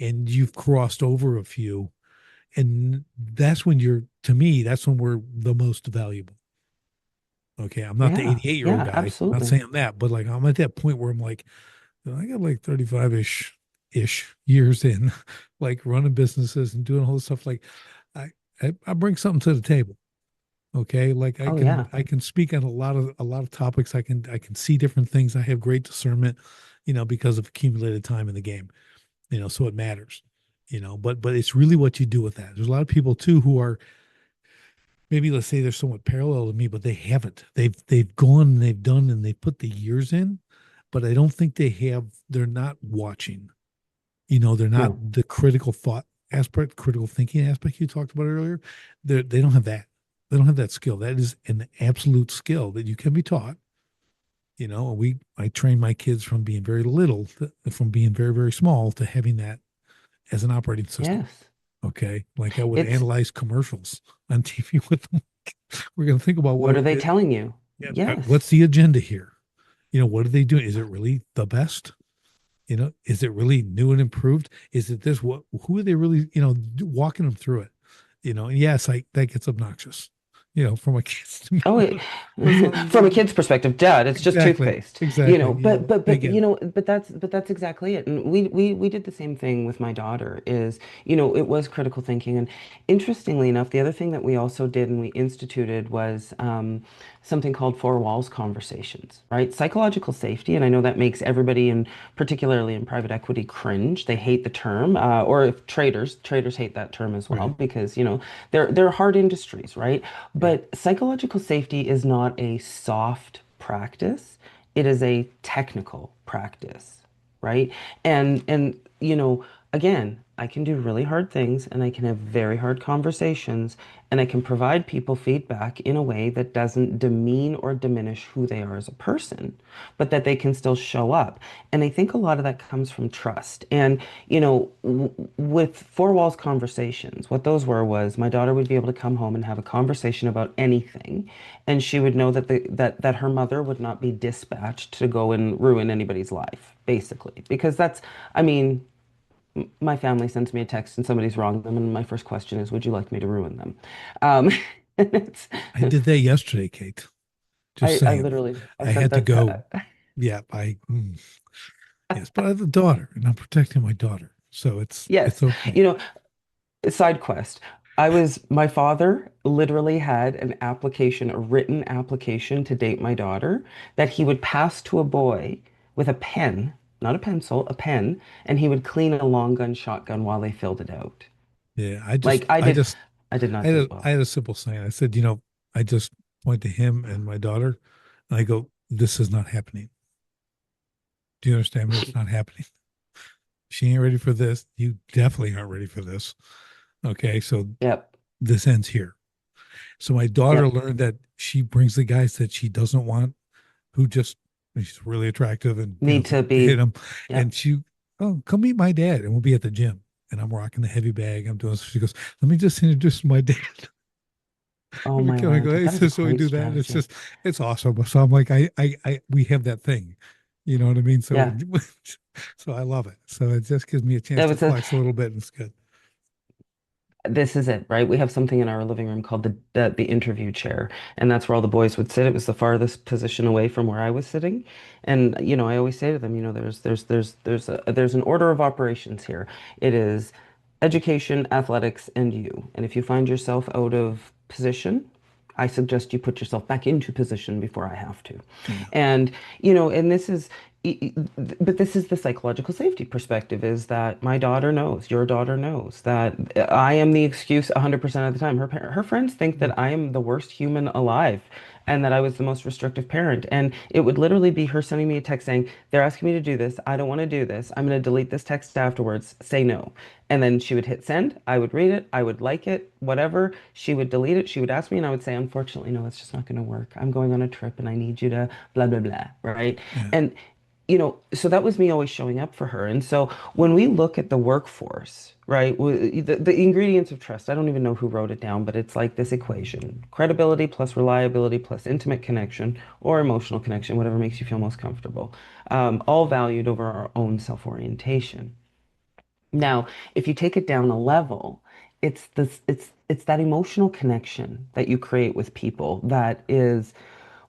[SPEAKER 2] and you've crossed over a few. And that's when to me, that's when we're the most valuable. Okay. I'm not the
[SPEAKER 1] Yeah.
[SPEAKER 2] 88-year-old
[SPEAKER 1] Yeah,
[SPEAKER 2] guy. I'm not
[SPEAKER 1] absolutely.
[SPEAKER 2] saying that, but like I'm at that point where I'm like, I got like 35-ish years in, like running businesses and doing all this stuff. Like I, I bring something to the table. Okay. Like
[SPEAKER 1] Oh, yeah.
[SPEAKER 2] I can speak on a lot of topics. I can see different things. I have great discernment, because of accumulated time in the game, so it matters, but it's really what you do with that. There's a lot of people too who are maybe let's say they're somewhat parallel to me, but they haven't. They've gone and they've done and they've put the years in, but I don't think they're not watching. They're not
[SPEAKER 1] No.
[SPEAKER 2] the critical thought aspect, critical thinking aspect you talked about earlier. They don't have that. They don't have that skill. That is an absolute skill that you can be taught. I train my kids from being very little, from being very, very small to having that as an operating system.
[SPEAKER 1] Yes.
[SPEAKER 2] Okay. Like I would
[SPEAKER 1] It's
[SPEAKER 2] analyze commercials on TV with them. We're going to think about
[SPEAKER 1] what are they telling you?
[SPEAKER 2] yeah,
[SPEAKER 1] Yes.
[SPEAKER 2] what's the agenda here? What are they doing? Is it really the best? Is it really new and improved? Is it this? Who are they really, walking them through it? And yes, that gets obnoxious, for my kids to me.
[SPEAKER 1] Oh,
[SPEAKER 2] But so,
[SPEAKER 1] from a kid's perspective, Dad, it's just
[SPEAKER 2] exactly,
[SPEAKER 1] toothpaste,
[SPEAKER 2] exactly. I
[SPEAKER 1] but
[SPEAKER 2] get it.
[SPEAKER 1] that's exactly it. And we did the same thing with my daughter is, it was critical thinking. And interestingly enough, the other thing that we also did and we instituted was something called four walls conversations, right? Psychological safety. And I know that makes everybody, and particularly in private equity, cringe. They hate the term, or if traders hate that term as well
[SPEAKER 2] Right.
[SPEAKER 1] because, they're hard industries, right?
[SPEAKER 2] Yeah.
[SPEAKER 1] But psychological safety is not a soft practice. It is a technical practice, right? And again, I can do really hard things and I can have very hard conversations and I can provide people feedback in a way that doesn't demean or diminish who they are as a person, but that they can still show up. And I think a lot of that comes from trust. And, with four walls conversations, what those were was my daughter would be able to come home and have a conversation about anything, and she would know that her mother would not be dispatched to go and ruin anybody's life, basically. Because I mean, my family sends me a text and somebody's wronged them, and my first question is, would you like me to ruin them? Um, it's,
[SPEAKER 2] I did that yesterday, Kate. Just
[SPEAKER 1] I
[SPEAKER 2] saying.
[SPEAKER 1] literally, I
[SPEAKER 2] I
[SPEAKER 1] sent
[SPEAKER 2] had to
[SPEAKER 1] that
[SPEAKER 2] go.
[SPEAKER 1] to,
[SPEAKER 2] Yeah, yes, but I have a daughter and I'm protecting my daughter. So it's
[SPEAKER 1] yes,
[SPEAKER 2] okay.
[SPEAKER 1] you know, side quest. My father literally had an application, a written application to date my daughter that he would pass to a boy with a pen, not a pencil, a pen, and he would clean a long gun shotgun while they filled it out.
[SPEAKER 2] Yeah,
[SPEAKER 1] Like I did not do
[SPEAKER 2] I
[SPEAKER 1] well.
[SPEAKER 2] had a simple saying. I said, I just point to him and my daughter and I go, this is not happening. Do you understand me? It's not happening. She ain't ready for this. You definitely aren't ready for this. Okay, so
[SPEAKER 1] Yep,
[SPEAKER 2] this ends here. So my daughter
[SPEAKER 1] yep.
[SPEAKER 2] learned that she brings the guys that she doesn't want, who just she's really attractive and
[SPEAKER 1] Need
[SPEAKER 2] to
[SPEAKER 1] to
[SPEAKER 2] hit
[SPEAKER 1] be,
[SPEAKER 2] them, and
[SPEAKER 1] yep.
[SPEAKER 2] come meet my dad, and we'll be at the gym, and I'm rocking the heavy bag. I'm doing. She goes, let me just introduce my dad.
[SPEAKER 1] Oh
[SPEAKER 2] And we
[SPEAKER 1] my
[SPEAKER 2] kind of go,
[SPEAKER 1] word.
[SPEAKER 2] hey,
[SPEAKER 1] That is a
[SPEAKER 2] so we
[SPEAKER 1] great
[SPEAKER 2] do that. It's
[SPEAKER 1] strategy.
[SPEAKER 2] just, it's awesome. So I'm like, we have that thing, you know what I mean? So,
[SPEAKER 1] Yeah.
[SPEAKER 2] so I love it. So it just gives me a chance
[SPEAKER 1] That
[SPEAKER 2] to
[SPEAKER 1] was a
[SPEAKER 2] flex a little bit, and it's good.
[SPEAKER 1] This is it, right? We have something in our living room called the interview chair, and that's where all the boys would sit. It was the farthest position away from where I was sitting, and I always say to them, there's an order of operations here. It is education, athletics, and you. And if you find yourself out of position, I suggest you put yourself back into position before I have to.
[SPEAKER 2] Yeah.
[SPEAKER 1] And and this is but this is the psychological safety perspective, is that my daughter knows, your daughter knows that I am the excuse 100% of the time. Her friends think
[SPEAKER 2] Mm.
[SPEAKER 1] that I am the worst human alive and that I was the most restrictive parent. And it would literally be her sending me a text saying, they're asking me to do this. I don't want to do this. I'm going to delete this text afterwards. Say no. And then she would hit send. I would read it. I would like it, whatever. She would delete it. She would ask me, and I would say, unfortunately, no, it's just not going to work. I'm going on a trip and I need you to blah, blah, blah. Right.
[SPEAKER 2] Yeah.
[SPEAKER 1] And so that was me always showing up for her. And so when we look at the workforce, right, the ingredients of trust, I don't even know who wrote it down, but it's like this equation: credibility plus reliability plus intimate connection or emotional connection, whatever makes you feel most comfortable, all valued over our own self-orientation. Now, if you take it down a level, it's that emotional connection that you create with people that is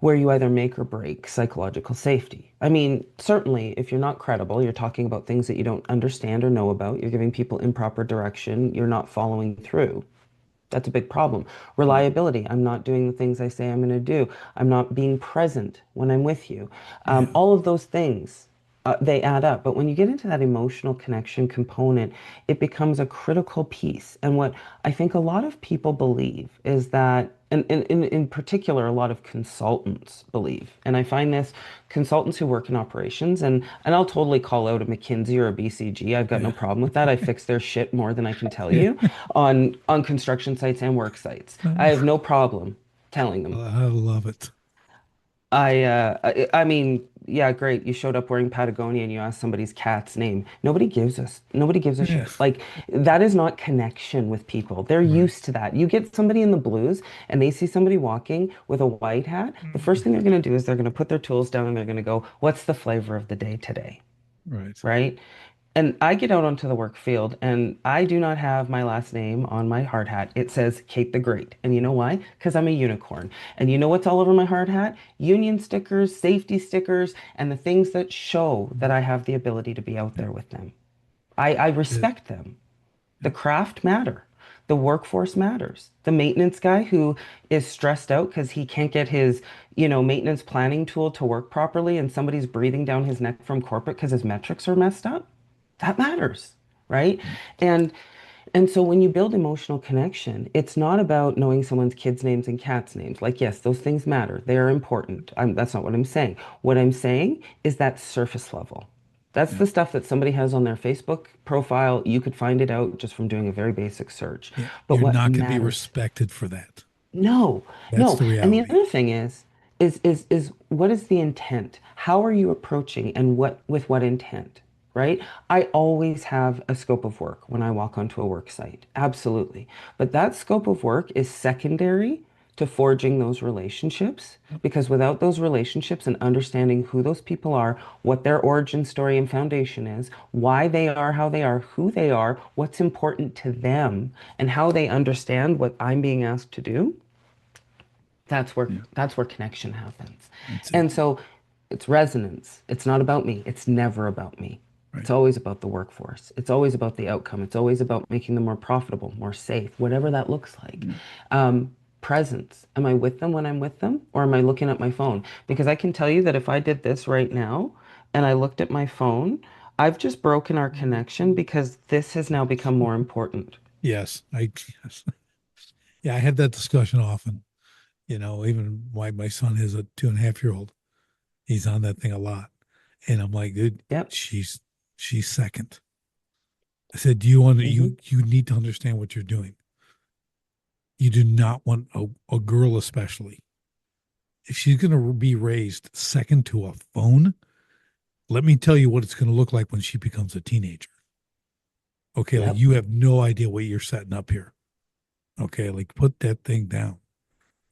[SPEAKER 1] where you either make or break psychological safety. I mean, certainly if you're not credible, you're talking about things that you don't understand or know about, you're giving people improper direction, you're not following through. That's a big problem.
[SPEAKER 2] Mm.
[SPEAKER 1] Reliability. I'm not doing the things I say I'm going to do. I'm not being present when I'm with you.
[SPEAKER 2] Yeah.
[SPEAKER 1] All of those things, they add up. But when you get into that emotional connection component, it becomes a critical piece. And what I think a lot of people believe is that, and in particular, a lot of consultants believe, and I find this consultants who work in operations, and I'll totally call out a McKinsey or a BCG. I've got no
[SPEAKER 2] Yeah.
[SPEAKER 1] problem with that. I fix their shit more than I can tell
[SPEAKER 2] Yeah.
[SPEAKER 1] you on construction sites and work sites. I have no problem telling them.
[SPEAKER 2] I love it.
[SPEAKER 1] I mean, yeah, great. You showed up wearing Patagonia and you asked somebody's cat's name. Nobody gives a
[SPEAKER 2] Yeah.
[SPEAKER 1] shit. Like that is not connection with people. They're
[SPEAKER 2] Right.
[SPEAKER 1] used to that. You get somebody in the blues and they see somebody walking with a white hat, the first thing they're going to do is they're going to put their tools down and they're going to go, "What's the flavor of the day today?"
[SPEAKER 2] Right.
[SPEAKER 1] Right? And I get out onto the work field and I do not have my last name on my hard hat. It says Kate the Great. And you know why? Because I'm a unicorn. And you know what's all over my hard hat? Union stickers, safety stickers, and the things that show that I have the ability to be out
[SPEAKER 2] Yep.
[SPEAKER 1] there with them. I
[SPEAKER 2] It,
[SPEAKER 1] respect them. The
[SPEAKER 2] yep.
[SPEAKER 1] craft matter. The workforce matters. The maintenance guy who is stressed out because he can't get his, maintenance planning tool to work properly and somebody's breathing down his neck from corporate because his metrics are messed up. That matters, right?
[SPEAKER 2] Yep.
[SPEAKER 1] And and so when you build emotional connection, it's not about knowing someone's kids' names and cats' names. Like, yes, those things matter. They are important. That's not what I'm saying. What I'm saying is that surface level. That's
[SPEAKER 2] Yep.
[SPEAKER 1] the stuff that somebody has on their Facebook profile. You could find it out just from doing a very basic search.
[SPEAKER 2] Yeah.
[SPEAKER 1] But
[SPEAKER 2] You're
[SPEAKER 1] what
[SPEAKER 2] not going to be
[SPEAKER 1] matters
[SPEAKER 2] respected for that.
[SPEAKER 1] no,
[SPEAKER 2] That's
[SPEAKER 1] no.
[SPEAKER 2] the
[SPEAKER 1] And the
[SPEAKER 2] reality.
[SPEAKER 1] other thing is what is the intent? How are you approaching and what with what intent, right? I always have a scope of work when I walk onto a work site. Absolutely. But that scope of work is secondary to forging those relationships
[SPEAKER 2] Yep.
[SPEAKER 1] because without those relationships and understanding who those people are, what their origin story and foundation is, why they are how they are, who they are, what's important to them, and how they understand what I'm being asked to do,
[SPEAKER 2] Yeah.
[SPEAKER 1] that's where connection happens.
[SPEAKER 2] That's it.
[SPEAKER 1] And so it's resonance. It's not about me. It's never about me.
[SPEAKER 2] Right.
[SPEAKER 1] It's always about the workforce. It's always about the outcome. It's always about making them more profitable, more safe, whatever that looks like.
[SPEAKER 2] Yeah.
[SPEAKER 1] Presence. Am I with them when I'm with them, or am I looking at my phone? Because I can tell you that if I did this right now and I looked at my phone, I've just broken our connection because this has now become more important.
[SPEAKER 2] Yes. Yes. Yeah. I have that discussion often. Even my son is a 2.5 year old. He's on that thing a lot. And I'm like, dude,
[SPEAKER 1] Yep.
[SPEAKER 2] she's second. I said, do you want to,
[SPEAKER 1] Hmm.
[SPEAKER 2] you need to understand what you're doing. You do not want a girl, especially if she's going to be raised second to a phone. Let me tell you what it's going to look like when she becomes a teenager. Okay. Like
[SPEAKER 1] Yep.
[SPEAKER 2] you have no idea what you're setting up here. Okay. Like put that thing down.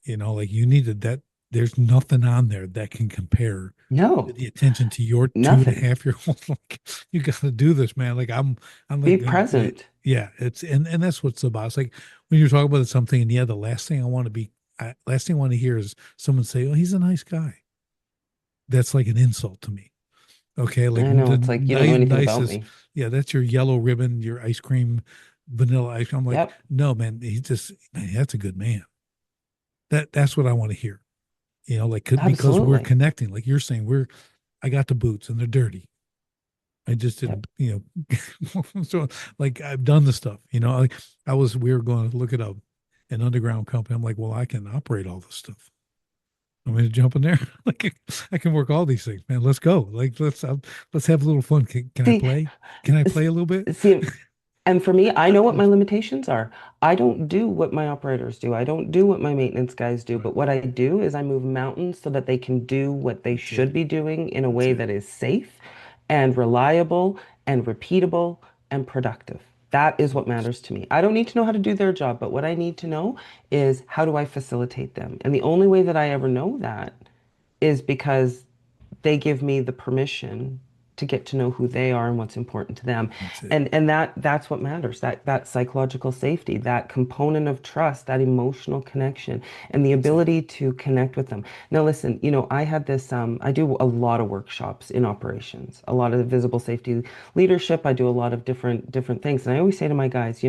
[SPEAKER 2] Like you needed that. There's nothing on there that can compare to
[SPEAKER 1] No,
[SPEAKER 2] the attention to your two and a
[SPEAKER 1] nothing.
[SPEAKER 2] half year old. Like you got to do this, man. Like I'm
[SPEAKER 1] Be
[SPEAKER 2] like,
[SPEAKER 1] present.
[SPEAKER 2] yeah, it's and that's what's about. It's like when you're talking about something, and yeah, the last thing I want to be, last thing I want to hear is someone say, "Oh, he's a nice guy." That's like an insult to me. Okay, like
[SPEAKER 1] I know.
[SPEAKER 2] the
[SPEAKER 1] It's like you don't know
[SPEAKER 2] nice,
[SPEAKER 1] anything about
[SPEAKER 2] nicest,
[SPEAKER 1] me.
[SPEAKER 2] yeah, that's your yellow ribbon, your ice cream, vanilla ice cream. I'm like,
[SPEAKER 1] Yep.
[SPEAKER 2] no, man, he's just, man, that's a good man. That's what I want to hear. Like because we're
[SPEAKER 1] Absolutely.
[SPEAKER 2] connecting, like you're saying, I got the boots and they're dirty. I just
[SPEAKER 1] Yep.
[SPEAKER 2] didn't, so like I've done the stuff, like we were going to look at an underground company. I'm like, well, I can operate all this stuff. I'm going to jump in there. Like I can work all these things, man. Let's go. Like let's have a little fun. Can I
[SPEAKER 1] See,
[SPEAKER 2] play? Can I
[SPEAKER 1] s-
[SPEAKER 2] play a little bit?
[SPEAKER 1] see, and for me, I know what my limitations are. I don't do what my operators do. I don't do what my maintenance guys do.
[SPEAKER 2] Right.
[SPEAKER 1] But what I do is I move mountains so that they can do what they
[SPEAKER 2] That's it.
[SPEAKER 1] should be doing in a
[SPEAKER 2] That's
[SPEAKER 1] way
[SPEAKER 2] it.
[SPEAKER 1] that is safe and reliable and repeatable and productive. That is what
[SPEAKER 2] Awesome.
[SPEAKER 1] matters to me. I don't need to know how to do their job, but what I need to know is how do I facilitate them? And the only way that I ever know that is because they give me the permission to get to know who they are and what's important to them.
[SPEAKER 2] That's it.
[SPEAKER 1] And that's what matters. That psychological safety, that component of trust, that emotional connection, and the
[SPEAKER 2] That's it.
[SPEAKER 1] ability to connect with them. Now listen, I had this I do a lot of workshops in operations, a lot of visible safety leadership. I do a lot of different things. And I always say to my guys,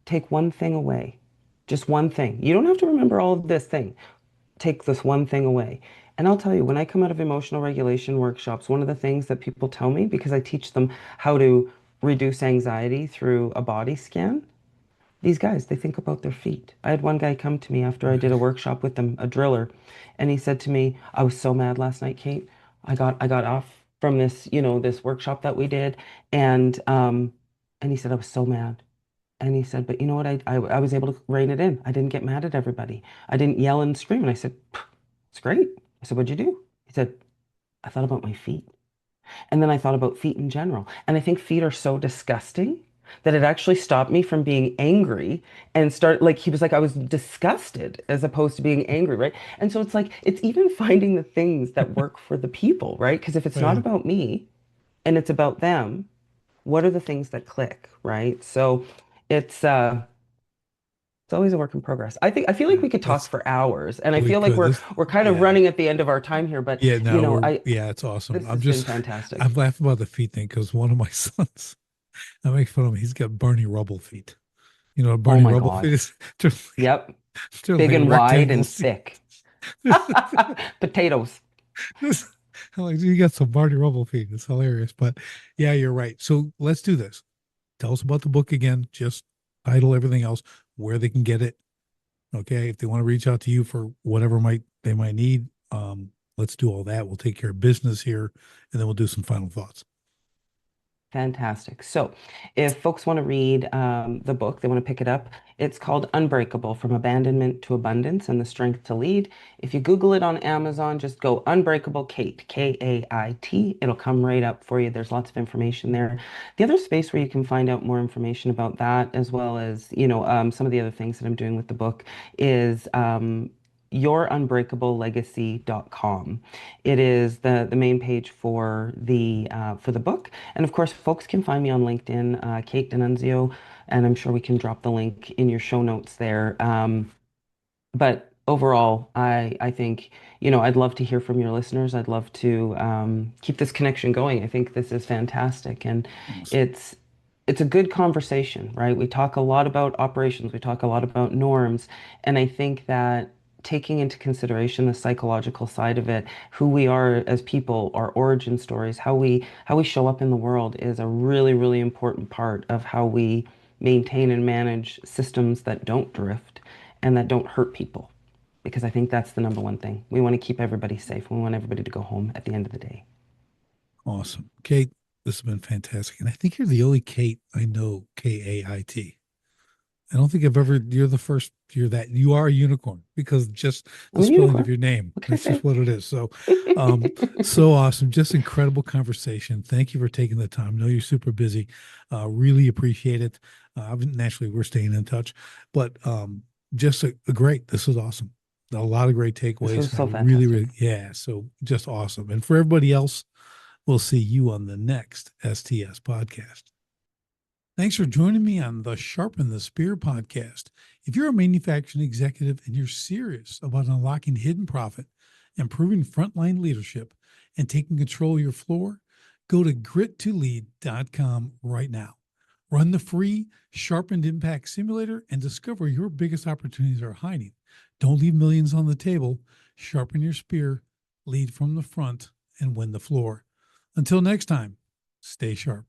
[SPEAKER 1] take one thing away. Just one thing. You don't have to remember all of this thing, take this one thing away. And I'll tell you, when I come out of emotional regulation workshops, one of the things that people tell me, because I teach them how to reduce anxiety through a body scan, these guys, they think about their feet. I had one guy come to me after I did a workshop with them, a driller, and he said to me, I was so mad last night, Kate. I got off from this workshop that we did, and he said, I was so mad. And he said, but you know what? I was able to rein it in. I didn't get mad at everybody. I didn't yell and scream. And I said, it's great. I said, what'd you do? He said, I thought about my feet. And then I thought about feet in general. And I think feet are so disgusting that it actually stopped me from being angry and start like he was like I was disgusted as opposed to being angry, right? And so it's like it's even finding the things that work for the people, right? Because if it's not
[SPEAKER 2] Right.
[SPEAKER 1] about me and it's about them, what are the things that click, right? So it's it's always a work in progress. I feel like
[SPEAKER 2] Yeah.
[SPEAKER 1] we could talk
[SPEAKER 2] That's
[SPEAKER 1] for hours, and I
[SPEAKER 2] we
[SPEAKER 1] feel like
[SPEAKER 2] could.
[SPEAKER 1] we're kind of
[SPEAKER 2] Yeah.
[SPEAKER 1] running at the end of our time here, but
[SPEAKER 2] Yeah. No,
[SPEAKER 1] I
[SPEAKER 2] it's awesome.
[SPEAKER 1] this has been
[SPEAKER 2] I'm
[SPEAKER 1] fantastic.
[SPEAKER 2] laughing about the feet thing because one of my sons, I make fun of him. He's got Barney Rubble feet. You know what
[SPEAKER 1] Oh
[SPEAKER 2] Barney
[SPEAKER 1] my
[SPEAKER 2] Rubble
[SPEAKER 1] God.
[SPEAKER 2] feet is? They're like,
[SPEAKER 1] Yep.
[SPEAKER 2] they're
[SPEAKER 1] Big
[SPEAKER 2] like
[SPEAKER 1] and wide
[SPEAKER 2] rectangle
[SPEAKER 1] and
[SPEAKER 2] feet.
[SPEAKER 1] thick. Potatoes.
[SPEAKER 2] I'm like, you got some Barney Rubble feet. It's hilarious. But yeah, you're right. So let's do this. Tell us about the book again. Just title, everything else, where they can get it. Okay. If they want to reach out to you for whatever they might need, let's do all that. We'll take care of business here and then we'll do some final thoughts.
[SPEAKER 1] Fantastic. So, if folks want to read the book, they want to pick it up. It's called Unbreakable: From Abandonment to Abundance and the Strength to Lead. If you Google it on Amazon, just go Unbreakable Kait, Kait. It'll come right up for you. There's lots of information there. The other space where you can find out more information about that, as well as, some of the other things that I'm doing with the book, is yourunbreakablelegacy.com. It is the main page for the book. And of course, folks can find me on LinkedIn, Kait Dinunzio, and I'm sure we can drop the link in your show notes there. But overall, I think, I'd love to hear from your listeners. I'd love to keep this connection going. I think this is fantastic, and
[SPEAKER 2] Awesome.
[SPEAKER 1] it's it's a good conversation, right? We talk a lot about operations, we talk a lot about norms, and I think that taking into consideration the psychological side of it, who we are as people, our origin stories, how we show up in the world is a really, really important part of how we maintain and manage systems that don't drift and that don't hurt people. Because I think that's the number one thing. We want to keep everybody safe. We want everybody to go home at the end of the day.
[SPEAKER 2] Awesome. Kait, this has been fantastic. And I think you're the only Kait I know, Kait. I don't think you're the first, you are a unicorn because just the
[SPEAKER 1] I'm a
[SPEAKER 2] spelling of
[SPEAKER 1] unicorn.
[SPEAKER 2] your name.
[SPEAKER 1] What can I
[SPEAKER 2] That's just
[SPEAKER 1] say?
[SPEAKER 2] what it is. So, so awesome. Just incredible conversation. Thank you for taking the time. I know you're super busy. Really appreciate it. Naturally, we're staying in touch, but just great. This was awesome. A lot of great
[SPEAKER 1] This
[SPEAKER 2] takeaways.
[SPEAKER 1] was
[SPEAKER 2] And I
[SPEAKER 1] so
[SPEAKER 2] really, really,
[SPEAKER 1] fantastic.
[SPEAKER 2] yeah. So just awesome. And for everybody else, we'll see you on the next STS podcast. Thanks for joining me on the Sharpen the Spear podcast. If you're a manufacturing executive and you're serious about unlocking hidden profit, improving frontline leadership, and taking control of your floor, go to grit2lead.com right now. Run the free Sharpened Impact Simulator and discover your biggest opportunities are hiding. Don't leave millions on the table. Sharpen your spear, lead from the front, and win the floor. Until next time, stay sharp.